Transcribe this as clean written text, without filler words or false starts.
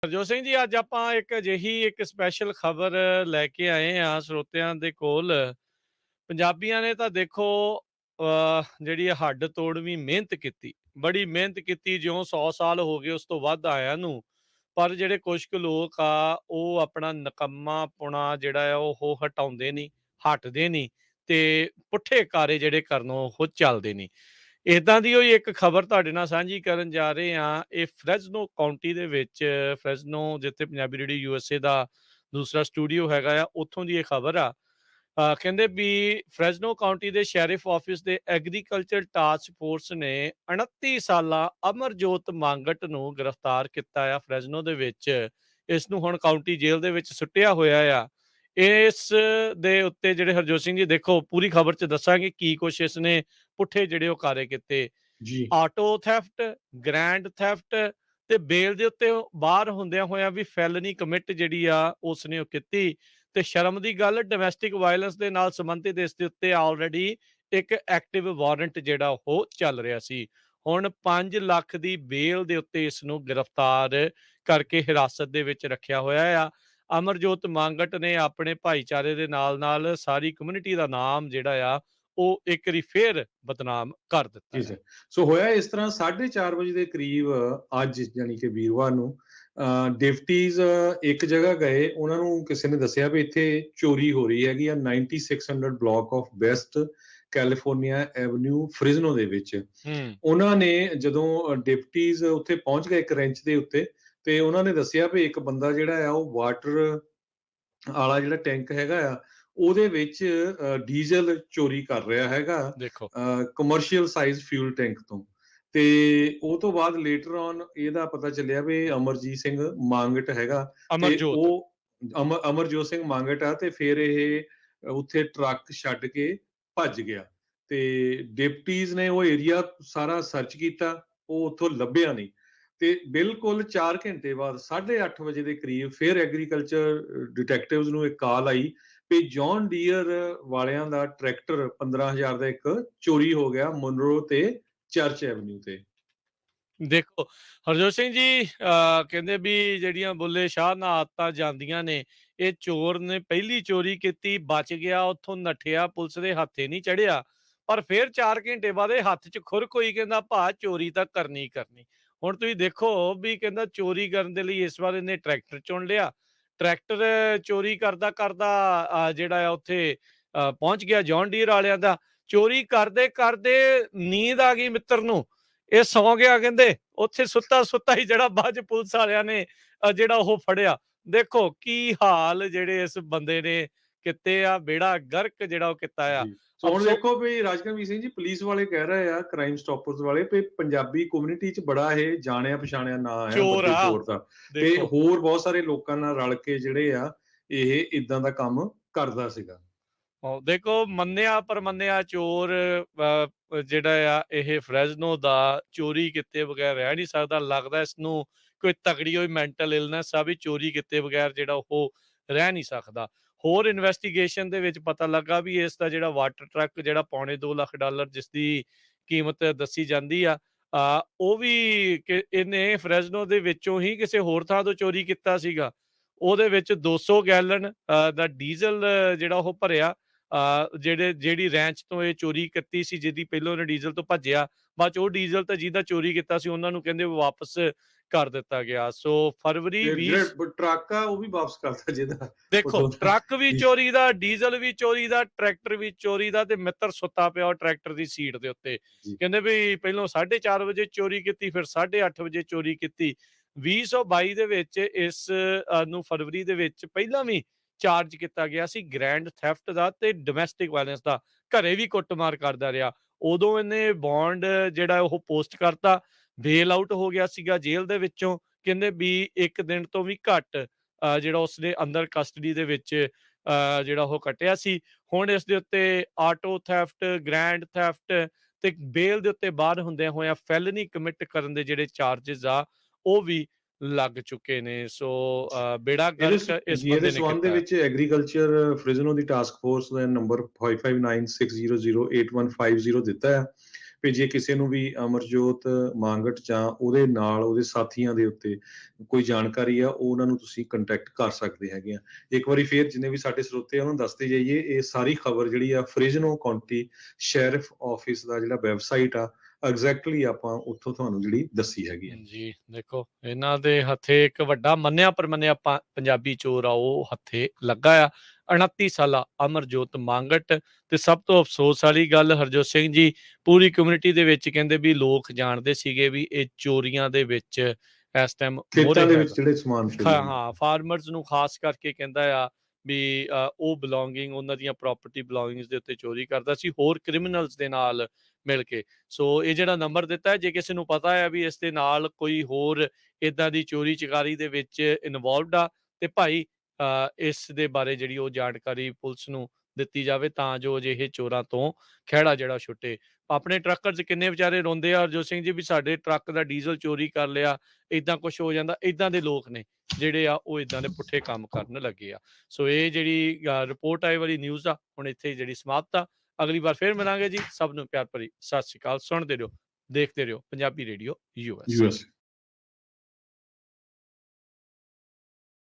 ਹਰਜੋਤ ਸਿੰਘ ਜੀ, ਅੱਜ ਆਪਾਂ ਇੱਕ ਸਪੈਸ਼ਲ ਖਬਰ ਲੈ ਕੇ ਆਏ ਹਾਂ ਸਰੋਤਿਆਂ ਦੇ ਕੋਲ। ਪੰਜਾਬੀਆਂ ਨੇ ਤਾਂ ਦੇਖੋ ਜਿਹੜੀ ਹੱਡ ਤੋੜਵੀਂ ਮਿਹਨਤ ਕੀਤੀ, ਬੜੀ ਮਿਹਨਤ ਕੀਤੀ, ਜਿਉਂ 100 ਸਾਲ ਹੋ ਗਏ ਉਸ ਤੋਂ ਵੱਧ ਆਇਆਂ ਨੂੰ। ਪਰ ਜਿਹੜੇ ਕੁਛ ਕੁ ਲੋਕ ਆ ਉਹ ਆਪਣਾ ਨਕੰਮਾਪੁਣਾ ਜਿਹੜਾ ਆ ਉਹ ਹਟਾਉਂਦੇ ਨਹੀਂ, ਹਟਦੇ ਨਹੀਂ ਤੇ ਪੁੱਠੇ ਕਾਰੇ ਜਿਹੜੇ ਕਰਨੋਂ ਉਹ ਚੱਲਦੇ ਨਹੀਂ। ਏਦਾਂ ਦੀ ਹੀ ਇੱਕ ਖਬਰ ਤੁਹਾਡੇ ਨਾਲ ਸਾਂਝੀ ਕਰਨ ਜਾ ਰਹੇ ਹਾਂ। ਇਹ ਫ੍ਰੈਜ਼ਨੋ ਕਾਉਂਟੀ ਦੇ ਵਿੱਚ, ਫ੍ਰੈਜ਼ਨੋ ਜਿੱਥੇ ਪੰਜਾਬੀ ਰੇਡੀਓ USA ਦਾ ਦੂਸਰਾ ਸਟੂਡੀਓ ਹੈਗਾ ਆ, ਉੱਥੋਂ ਦੀ ਇਹ ਖਬਰ ਆ। ਕਹਿੰਦੇ ਵੀ ਫ੍ਰੈਜ਼ਨੋ ਕਾਉਂਟੀ ਦੇ ਸ਼ੈਰਿਫ ਆਫਿਸ ਦੇ ਐਗਰੀਕਲਚਰ ਟਾਸਕ ਫੋਰਸ ਨੇ 29 ਸਾਲਾ ਅਮਰਜੋਤ ਮੰਗਟ ਨੂੰ ਗ੍ਰਿਫਤਾਰ ਕੀਤਾ ਆ ਫ੍ਰੈਜ਼ਨੋ ਦੇ ਵਿੱਚ। ਇਸ ਨੂੰ ਹੁਣ ਕਾਉਂਟੀ ਜੇਲ੍ਹ ਦੇ ਵਿੱਚ ਸੁੱਟਿਆ ਹੋਇਆ ਆ। ਇਸ ਦੇ ਉੱਤੇ ਜਿਹੜੇ ਹਰਜੋਤ ਸਿੰਘ ਜੀ, ਦੇਖੋ ਪੂਰੀ ਖਬਰ 'ਚ ਦੱਸਾਂਗੇ ਕੀ ਕੁਛ ਇਸ ਨੇ ਪੁੱਠੇ ਜਿਹੜੇ ਉਹ ਕਾਰੇ ਕੀਤੇ। ਜੀ, ਆਟੋ ਥੈਫਟ, ਗ੍ਰੈਂਡ ਥੈਫਟ ਤੇ ਬੇਲ ਦੇ ਉੱਤੇ ਉਹ ਬਾਹਰ ਹੁੰਦਿਆਂ ਹੋਇਆਂ ਵੀ ਫੈਲਨੀ ਕਮਿਟ ਜਿਹੜੀ ਆ ਉਸਨੇ ਉਹ ਕੀਤੀ। ਤੇ ਸ਼ਰਮ ਦੀ ਗੱਲ, ਡੋਮੈਸਟਿਕ ਵਾਇਲੈਂਸ ਦੇ ਨਾਲ ਸੰਬੰਧਿਤ ਇਸ ਦੇ ਉੱਤੇ ਆਲਰੇਡੀ ਇੱਕ ਐਕਟਿਵ ਵਾਰੰਟ ਜਿਹੜਾ ਉਹ ਚੱਲ ਰਿਹਾ ਸੀ। ਹੁਣ 5 ਲੱਖ ਦੀ ਬੇਲ ਦੇ ਉੱਤੇ ਇਸ ਨੂੰ ਗ੍ਰਿਫਤਾਰ ਕਰਕੇ ਹਿਰਾਸਤ ਦੇ ਵਿੱਚ ਰੱਖਿਆ ਹੋਇਆ ਆ। ਅਮਰਜੋਤ ਮੰਗਟ ਨੇ ਆਪਣੇ ਭਾਈਚਾਰੇ ਦੇ ਨਾਲ-ਨਾਲ ਸਾਰੀ ਕਮਿਊਨਿਟੀ ਦਾ ਨਾਮ ਜਿਹੜਾ ਆ ਉਹ ਇੱਕ ਵਾਰੀ ਫੇਰ ਬਦਨਾਮ ਕਰ ਦਿੱਤਾ ਜੀ ਆ। ਸਰ। ਸੋ ਹੋਇਆ ਇਸ ਤਰ੍ਹਾਂ 4:30 ਵਜੇ ਦੇ ਕਰੀਬ ਅੱਜ ਯਾਨੀ ਕਿ ਵੀਰਵਾਰ ਨੂੰ ਡਿਪਟੀਜ਼ ਇੱਕ ਜਗ੍ਹਾ ਗਏ। ਉਹਨਾਂ ਨੂੰ ਕਿਸੇ ਨੇ ਦੱਸਿਆ ਵੀ ਇੱਥੇ ਚੋਰੀ ਹੋ ਰਹੀ ਹੈਗੀ ਆ 9600 block of West California avenue Fresno ਦੇ ਵਿੱਚ। ਹੂੰ, ਉਹਨਾਂ ਨੇ ਜਦੋਂ ਡਿਪਟੀਜ਼ ਉੱਥੇ ਪਹੁੰਚ ਗਏ ਇੱਕ ਰੈਂਚ ਦੇ ਉੱਤੇ, ਤੇ ਉਹਨਾਂ ਨੇ ਦੱਸਿਆ ਵੀ ਇੱਕ ਬੰਦਾ ਜਿਹੜਾ ਆ ਉਹ ਵਾਟਰ ਆਲਾ ਜਿਹੜਾ ਟੈਂਕ ਹੈਗਾ ਆ, ਉਹਦੇ ਵਿੱਚ ਡੀਜ਼ਲ ਚੋਰੀ ਕਰ ਰਿਹਾ ਹੈਗਾ ਦੇਖੋ ਕਮਰਸ਼ੀਅਲ ਸਾਈਜ਼ ਫਿਊਲ ਟੈਂਕ ਤੋਂ। ਤੇ ਉਹ ਤੋਂ ਬਾਅਦ ਲੇਟਰ ਔਨ ਇਹਦਾ ਪਤਾ ਚੱਲਿਆ ਵੀ ਅਮਰਜੀਤ ਸਿੰਘ ਮਾਂਗਟ ਹੈਗਾ, ਤੇ ਅਮਰਜੋਤ। ਉਹ ਅਮਰਜੋਤ ਸਿੰਘ ਮਾਂਗਟ ਆ, ਤੇ ਫਿਰ ਇਹ ਉੱਥੇ ਟਰੱਕ ਛੱਡ ਕੇ ਭੱਜ ਗਿਆ। ਤੇ ਡਿਪਟੀਜ਼ ਨੇ ਉਹ ਏਰੀਆ ਸਾਰਾ ਸਰਚ ਕੀਤਾ, ਉਹ ਉੱਥੋਂ ਲੱਭਿਆ ਨਹੀਂ। ਤੇ ਬਿਲਕੁਲ 4 ਘੰਟੇ ਬਾਅਦ 8:30 ਵਜੇ ਦੇ ਕਰੀਬ ਫਿਰ ਐਗਰੀਕਲਚਰ ਡਿਟੈਕਟਿਵਜ਼ ਨੂੰ ਇੱਕ ਕਾਲ ਆਈ ਵੀ ਜੌਨ ਡੀਅਰ ਵਾਲਿਆਂ ਦਾ ਟਰੈਕਟਰ 15,000 ਦਾ ਇੱਕ ਚੋਰੀ ਹੋ ਗਿਆ ਮੁਨਰੋ ਤੇ ਚਰਚ ਐਵਨਿਊ ਤੇ। ਦੇਖੋ ਹਰਜੋਤ ਸਿੰਘ ਜੀ, ਕਹਿੰਦੇ ਵੀ ਜਿਹੜੀਆਂ ਬੁੱਲੇ ਸ਼ਾਹ ਨਾਲ ਆਦਤਾਂ ਜਾਂਦੀਆਂ ਨੇ, ਇਹ ਚੋਰ ਨੇ ਪਹਿਲੀ ਚੋਰੀ ਕੀਤੀ, ਬਚ ਗਿਆ, ਉੱਥੋਂ ਨੱਠਿਆ, ਪੁਲਿਸ ਦੇ ਹੱਥੇ ਨਹੀਂ ਚੜਿਆ। ਪਰ ਫਿਰ 4 ਘੰਟੇ ਬਾਅਦ ਇਹ ਹੱਥ 'ਚ ਖੁਰਕ ਹੋਈ, ਕਹਿੰਦਾ ਭਾ ਚੋਰੀ ਤਾਂ ਕਰਨੀ ਹੀ ਕਰਨੀ। ਹੁਣ ਤੁਸੀਂ ਦੇਖੋ ਵੀ ਕਹਿੰਦਾ ਚੋਰੀ ਕਰਨ ਦੇ ਲਈ ਇਸ ਵਾਰ ਇਹਨੇ ਟਰੈਕਟਰ ਚੁਣ ਲਿਆ। ਟਰੈਕਟਰ ਚੋਰੀ ਕਰਦਾ ਕਰਦਾ ਜਿਹੜਾ ਆ ਉੱਥੇ ਪਹੁੰਚ ਗਿਆ ਜੌਨ ਡੀਅਰ ਵਾਲਿਆਂ ਦਾ। ਚੋਰੀ ਕਰਦੇ ਕਰਦੇ ਨੀਂਦ ਆ ਗਈ ਮਿੱਤਰ ਨੂੰ, ਇਹ ਸੌਂ ਗਿਆ ਕਹਿੰਦੇ। ਉੱਥੇ ਸੁੱਤਾ-ਸੁੱਤਾ ਹੀ ਜਿਹੜਾ ਬਾਅਦ 'ਚ ਪੁਲਿਸ ਵਾਲਿਆਂ ਨੇ ਜਿਹੜਾ ਉਹ ਫੜਿਆ। ਦੇਖੋ ਕੀ ਹਾਲ ਜਿਹੜੇ ਇਸ ਬੰਦੇ ਨੇ ਕੀਤੇ ਆ, ਬੇੜਾ ਗਰਕ ਜਿਹੜਾ ਉਹ ਕੀਤਾ ਆ। ਜੀ। ਸੋ ਹੁਣ ਅਫਸੋ ਦੇਖੋ ਵੀ ਰਾਜਕਰਮਜੀਤ ਸਿੰਘ ਜੀ, ਪੁਲਿਸ ਵਾਲੇ ਕਹਿ ਰਹੇ ਆ, ਕ੍ਰਾਈਮ ਸਟਾਪਰਸ ਵਾਲੇ, ਵੀ ਪੰਜਾਬੀ ਕਮਿਊਨਿਟੀ 'ਚ ਬੜਾ ਇਹ ਜਾਣਿਆ ਪਛਾਣਿਆ ਨਾਂ ਆ ਚੋਰ ਵੱਡੇ ਆ, ਚੋਰ ਦਾ, ਤੇ ਦੇਖੋ। ਹੋਰ ਬਹੁਤ ਸਾਰੇ ਲੋਕਾਂ ਨਾਲ ਰਲ ਕੇ ਜਿਹੜੇ ਆ ਇਹ ਇਦਾਂ ਦਾ ਕੰਮ ਕਰਦਾ ਸੀਗਾ। ਦੇਖੋ ਮੰਨਿਆ-ਪ੍ਰਮੰਨਿਆ ਚੋਰ ਜਿਹੜਾ ਆ ਇਹ ਫ੍ਰੈਜ਼ਨੋ ਦਾ ਚੋਰੀ ਕੀਤੇ ਬਗੈਰ ਰਹਿ ਨਹੀਂ ਸਕਦਾ। ਲੱਗਦਾ ਇਸ ਨੂੰ ਕੋਈ ਤਕੜੀ ਹੋਈ ਮੈਂਟਲ ਇਲਨੈਸ ਆ ਵੀ ਚੋਰੀ ਕੀਤੇ ਬਗੈਰ ਜਿਹੜਾ ਉਹ ਰਹਿ ਨਹੀਂ ਸਕਦਾ। ਹੋਰ ਇਨਵੈਸਟੀਗੇਸ਼ਨ ਦੇ ਵਿੱਚ ਪਤਾ ਲੱਗਾ ਵੀ ਇਸ ਦਾ ਜਿਹੜਾ ਵਾਟਰ ਟਰੱਕ ਜਿਹੜਾ $2.25 ਲੱਖ ਜਿਸ ਦੀ ਕੀਮਤ ਦੱਸੀ ਜਾਂਦੀ ਆ, ਉਹ ਵੀ ਇਹਨੇ ਫ੍ਰੈਜ਼ਨੋ ਦੇ ਵਿੱਚੋਂ ਹੀ ਕਿਸੇ ਹੋਰ ਥਾਂ ਤੋਂ ਚੋਰੀ ਕੀਤਾ ਸੀਗਾ। ਉਹਦੇ ਵਿੱਚ 200 ਗੈਲਨ ਦਾ ਡੀਜ਼ਲ ਜਿਹੜਾ ਉਹ ਭਰਿਆ। ਜਿਹੜੀ ਰੈਂਚ ਤੋਂ ਇਹ ਚੋਰੀ ਕੀਤੀ ਸੀ, ਜਿਹਦੀ ਪਹਿਲੋਂ ਉਹਨੇ ਡੀਜ਼ਲ ਤੋਂ ਭੱਜਿਆ, ਬਾਅਦ 'ਚ ਉਹ ਡੀਜ਼ਲ ਤਾਂ ਜਿਹਦਾ ਚੋਰੀ ਕੀਤਾ ਸੀ ਉਹਨਾਂ ਨੂੰ ਕਹਿੰਦੇ ਵਾਪਸ ਕਰ ਦਿੱਤਾ ਗਿਆ। ਸੋ ਫਰਵਰੀ ਤੇ 20 ਜਿਹੜਾ ਟਰੱਕ ਆ ਉਹ ਵੀ ਵਾਪਸ ਕਰਤਾ ਜਿਹਦਾ, ਉਹ ਦੇਖੋ ਦੋਨਾਂ ਟਰੱਕ ਵੀ ਚੋਰੀ ਦਾ, ਡੀਜ਼ਲ ਵੀ ਚੋਰੀ ਦਾ, ਟਰੈਕਟਰ ਵੀ ਚੋਰੀ ਦਾ, ਤੇ ਮਿੱਤਰ ਸੁੱਤਾ ਪਿਆ ਉਹ ਟਰੈਕਟਰ ਦੀ ਸੀਟ ਦੇ ਉੱਤੇ। ਜੀ। ਕਹਿੰਦੇ ਵੀ ਪਹਿਲੋਂ 4:30 ਵਜੇ ਚੋਰੀ ਕੀਤੀ, ਫਿਰ 8:30 ਵਜੇ ਚੋਰੀ ਕੀਤੀ। 2022 ਦੇ ਵਿੱਚ ਇਸ ਨੂੰ ਫਰਵਰੀ ਦੇ ਵਿੱਚ ਪਹਿਲਾਂ ਵੀ ਚਾਰਜ ਕੀਤਾ ਗਿਆ ਸੀ ਗ੍ਰੈਂਡ ਥੈਫਟ ਦਾ ਤੇ ਡੋਮੈਸਟਿਕ ਵਾਇਲੈਂਸ ਦਾ। ਘਰੇ ਵੀ ਕੁੱਟਮਾਰ ਕਰਦਾ ਰਿਹਾ। ਉਦੋਂ ਇਹਨੇ ਬੌਂਡ ਜਿਹੜਾ ਉਹ ਪੋਸਟ ਕਰਤਾ, ਬੇਲ ਆਊਟ ਹੋ ਗਿਆ ਸੀਗਾ ਜੇਲ੍ਹ ਦੇ ਵਿੱਚੋਂ। ਕਹਿੰਦੇ ਵੀ 1 ਦਿਨ ਤੋਂ ਵੀ ਘੱਟ ਜਿਹੜਾ ਉਸਨੇ ਅੰਦਰ ਕਸਟਡੀ ਦੇ ਵਿੱਚ ਜਿਹੜਾ ਉਹ ਕੱਟਿਆ ਸੀ। ਹੁਣ ਇਸ ਦੇ ਉੱਤੇ ਆਟੋ ਥੈਫਟ, ਗ੍ਰੈਂਡ ਥੈਫਟ ਤੇ ਬੇਲ ਦੇ ਉੱਤੇ ਬਾਹਰ ਹੁੰਦਿਆਂ ਹੋਇਆਂ ਫੈਲਨੀ ਕਮਿਟ ਕਰਨ ਦੇ ਜਿਹੜੇ ਚਾਰਜਿਸ ਆ ਉਹ ਵੀ ਲੱਗ ਚੁੱਕੇ ਨੇ। ਸੋ ਬੇੜਾ ਗਰਕ ਇਸ ਇਹਦੇ ਬੰਦੇ ਨੇ ਸਬੰਧ ਦੇ ਕੀਤਾ। ਵਿੱਚ ਐਗਰੀਕਲਚਰ ਫ੍ਰਿਜ਼ਨੋ ਦੀ ਟਾਸਕ ਫੋਰਸ ਦਾ ਨੰਬਰ 5596008150 ਦਿੱਤਾ ਹੈ ਵੀ ਜੇ ਕਿਸੇ ਨੂੰ ਵੀ ਅਮਰਜੋਤ ਮਾਂਗਟ ਜਾਂ ਉਹਦੇ ਨਾਲ ਉਹਦੇ ਸਾਥੀਆਂ ਦੇ ਉੱਤੇ ਕੋਈ ਜਾਣਕਾਰੀ ਆ, ਉਹ ਉਹਨਾਂ ਨੂੰ ਤੁਸੀਂ ਕੰਟੈਕਟ ਕਰ ਸਕਦੇ ਹੈਗੇ ਆ। ਇੱਕ ਵਾਰੀ ਫੇਰ ਜਿੰਨੇ ਵੀ ਸਾਡੇ ਸਰੋਤੇ ਆ ਉਹਨਾਂ ਨੂੰ ਦੱਸਦੇ ਜਾਈਏ, ਇਹ ਸਾਰੀ ਖਬਰ ਜਿਹੜੀ ਆ ਫ੍ਰਿਜ਼ਨੋ ਕਾਉਂਟੀ ਸ਼ੈਰਿਫ ਆਫਿਸ ਦਾ ਜਿਹੜਾ ਵੈਬਸਾਈਟ ਆ, ਐਗਜ਼ੈਕਟਲੀ ਆਪਾਂ ਉੱਥੋਂ ਤੁਹਾਨੂੰ ਜਿਹੜੀ ਦੱਸੀ ਹੈਗੀ ਆ। ਜੀ, ਦੇਖੋ ਇਹਨਾਂ ਦੇ ਹੱਥੇ ਇੱਕ ਵੱਡਾ ਮੰਨਿਆ ਪ੍ਰਮੰਨਿਆ ਪੰਜਾਬੀ ਚੋਰ ਆ, ਉਹ ਹੱਥੇ ਲੱਗਾ ਆ। 29 ਸਾਲਾ ਅਮਰਜੋਤ ਮਾਂਗਟ। ਤੇ ਸਭ ਤੋਂ ਅਫਸੋਸ ਵਾਲੀ ਗੱਲ, ਹਰਜੋਤ ਸਿੰਘ ਜੀ, ਪੂਰੀ ਕਮਿਊਨਿਟੀ ਦੇ ਵਿੱਚ ਕਹਿੰਦੇ ਵੀ ਲੋਕ ਜਾਣਦੇ ਸੀਗੇ ਵੀ ਇਹ ਚੋਰੀਆਂ ਦੇ ਵਿੱਚ ਇਸ ਟਾਈਮ ਖੇਤਾਂ ਮੋਹਰੇ ਦੇ ਹੈਗਾ। ਵਿੱਚ ਜਿਹੜੇ ਸਮਾਨ ਚੋਰੀ ਹੁੰਦੇ। ਹਾਂ, ਫਾਰਮਰਸ ਨੂੰ ਖਾਸ ਕਰਕੇ ਕਹਿੰਦਾ ਆ ਵੀ ਉਹ ਬਿਲੋਂਗਿੰਗ, ਉਹਨਾਂ ਦੀਆਂ ਪ੍ਰੋਪਰਟੀ ਬਿਲੋਂਗਿੰਗਸ ਦੇ ਉੱਤੇ ਚੋਰੀ ਕਰਦਾ ਸੀ, ਹੋਰ ਕ੍ਰਿਮੀਨਲਸ ਦੇ ਨਾਲ ਮਿਲ ਕੇ। ਸੋ ਇਹ ਜਿਹੜਾ ਨੰਬਰ ਦਿੱਤਾ ਹੈ, ਜੇ ਕਿਸੇ ਨੂੰ ਪਤਾ ਹੈ ਵੀ ਇਸ ਦੇ ਨਾਲ ਕੋਈ ਹੋਰ ਇਦਾਂ ਦੀ ਚੋਰੀ ਚਕਾਰੀ ਦੇ ਵਿੱਚ ਇਨਵੋਲਵਡ ਆ, ਤੇ ਭਾਈ ਇਸ ਦੇ ਬਾਰੇ ਜਿਹੜੀ ਉਹ ਜਾਣਕਾਰੀ ਪੁਲਿਸ ਨੂੰ ਦਿੱਤੀ ਜਾਵੇ, ਤਾਂ ਜੋ ਅਜਿਹੇ ਚੋਰਾਂ ਤੋਂ ਖਹਿੜਾ ਜਿਹੜਾ ਛੁੱਟੇ। ਆਪਣੇ ਟਰੱਕਰਜ਼ ਕਿੰਨੇ ਵਿਚਾਰੇ ਰੋਂਦੇ ਆ ਹਰਜੋਤ ਸਿੰਘ ਜੀ, ਵੀ ਸਾਡੇ ਟਰੱਕ ਦਾ ਡੀਜ਼ਲ ਚੋਰੀ ਕਰ ਲਿਆ, ਏਦਾਂ ਕੁਛ ਹੋ ਜਾਂਦਾ। ਏਦਾਂ ਦੇ ਲੋਕ ਨੇ ਜਿਹੜੇ ਆ, ਉਹ ਏਦਾਂ ਦੇ ਪੁੱਠੇ ਕੰਮ ਕਰਨ ਲੱਗੇ ਆ। ਸੋ ਇਹ ਜਿਹੜੀ ਰਿਪੋਰਟ ਆਈ ਵਾਲੀ ਨਿਊਜ਼ ਆ, ਹੁਣ ਇੱਥੇ ਜਿਹੜੀ ਸਮਾਪਤ ਆ। ਅਗਲੀ ਵਾਰ ਫੇਰ ਮਿਲਾਂਗੇ ਜੀ। ਸਭ ਨੂੰ ਪਿਆਰ ਭਰੀ ਸਤਿ ਸ਼੍ਰੀ ਅਕਾਲ। ਸੁਣਦੇ ਰਹੋ, ਦੇਖਦੇ ਰਹੋ ਪੰਜਾਬੀ ਰੇਡੀਓ US।